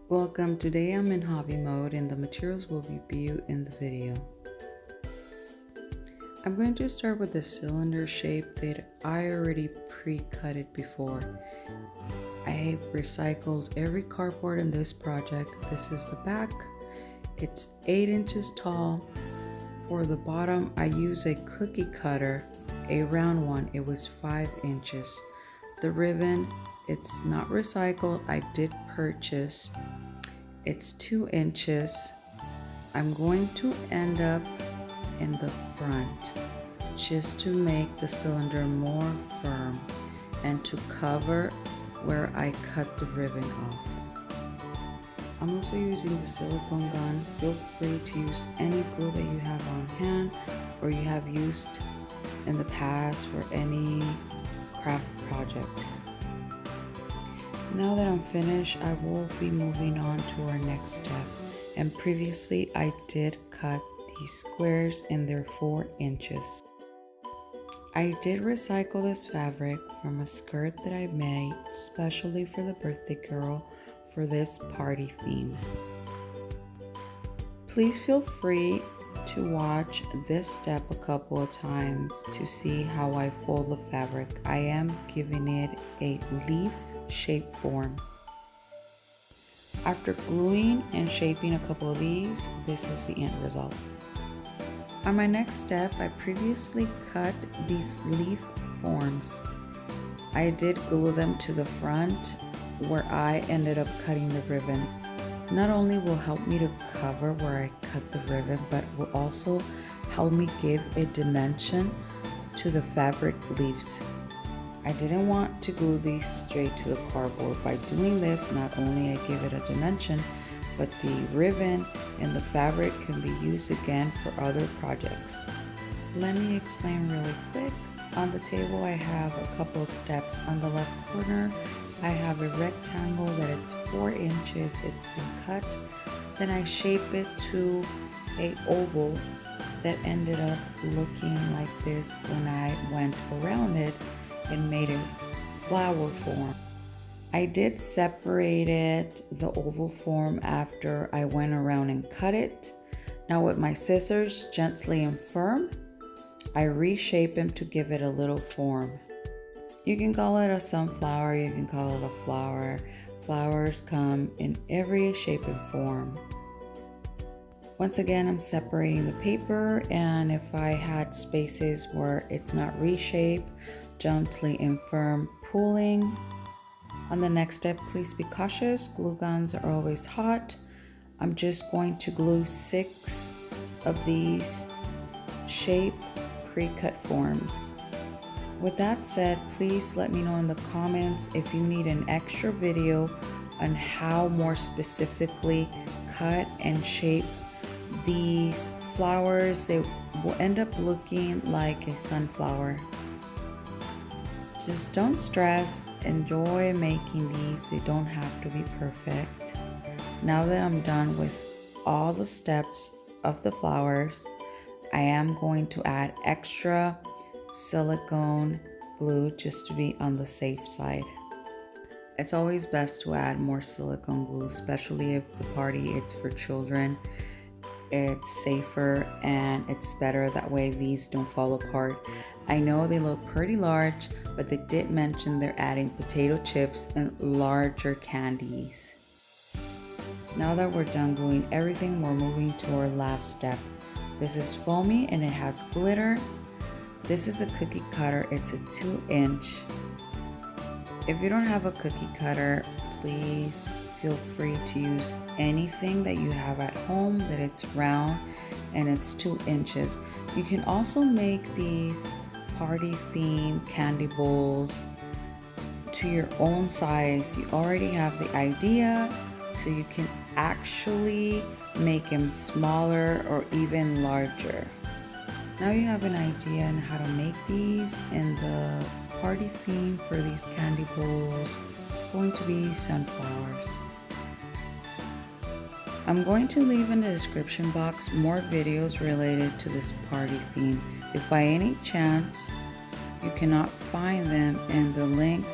Welcome, today I'm in hobby mode and the materials will be viewed in the video. I'm going to start with the cylinder shape that I already pre-cut it before. I have recycled every cardboard in this project. This is the back. It's 8 inches tall. For the bottom, I use a cookie cutter, a round one. It was 5 inches. The ribbon, it's not recycled. I did purchase. It's 2 inches. I'm going to end up in the front just to make the cylinder more firm and to cover where I cut the ribbon off. I'm also using the silicone gun. Feel free to use any glue that you have on hand or you have used in the past for any craft project. Now that I'm finished, I will be moving on to our next step. And previously I did cut these squares and they're 4 inches. I did recycle this fabric from a skirt that I made especially for the birthday girl for this party theme. Please feel free to watch this step a couple of times to see how I fold the fabric. I am giving it a leaf shape form. After gluing and shaping a couple of these, this is the end result. On my next step, I previously cut these leaf forms. I did glue them to the front where I ended up cutting the ribbon. Not only will help me to cover where I cut the ribbon, but will also help me give a dimension to the fabric leaves. I didn't want to glue these straight to the cardboard. By doing this, not only I give it a dimension, but the ribbon and the fabric can be used again for other projects. Let me explain really quick. On the table I have a couple of steps. On the left corner I have a rectangle that it's 4 inches. It's been cut. Then I shape it to an oval that ended up looking like this when I went around it and made a flower form. I did separate the oval form after I went around and cut it. Now with my scissors, gently and firm, I reshape them to give it a little form. You can call it a sunflower, you can call it a flower. Flowers come in every shape and form. Once again, I'm separating the paper, and if I had spaces where it's not reshaped, gently and firm pulling. On the next step, please be cautious. Glue guns are always hot. I'm just going to glue 6 of these shape pre-cut forms. With that said, please let me know in the comments if you need an extra video on how more specifically cut and shape these flowers. They will end up looking like a sunflower. Just don't stress, enjoy making these. They don't have to be perfect. Now that I'm done with all the steps of the flowers, I am going to add extra silicone glue just to be on the safe side. It's always best to add more silicone glue, especially if the party is for children. It's safer and it's better that way these don't fall apart. I know they look pretty large, but they did mention they're adding potato chips and larger candies. Now that we're done gluing everything, we're moving to our last step. This is foamy and it has glitter. This is a cookie cutter. It's a 2 inch. If you don't have a cookie cutter, please feel free to use anything that you have at home that it's round and it's 2 inches. You can also make these party theme candy bowls to your own size. You already have the idea, so you can actually make them smaller or even larger. Now you have an idea on how to make these, and the party theme for these candy bowls is going to be sunflowers. I'm going to leave in the description box more videos related to this party theme. If by any chance you cannot find them in the link,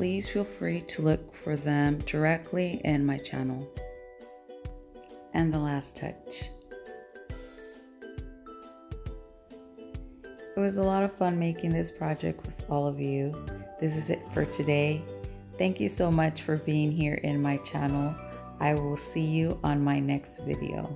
please feel free to look for them directly in my channel. And the last touch. It was a lot of fun making this project with all of you. This is it for today. Thank you so much for being here in my channel. I will see you on my next video.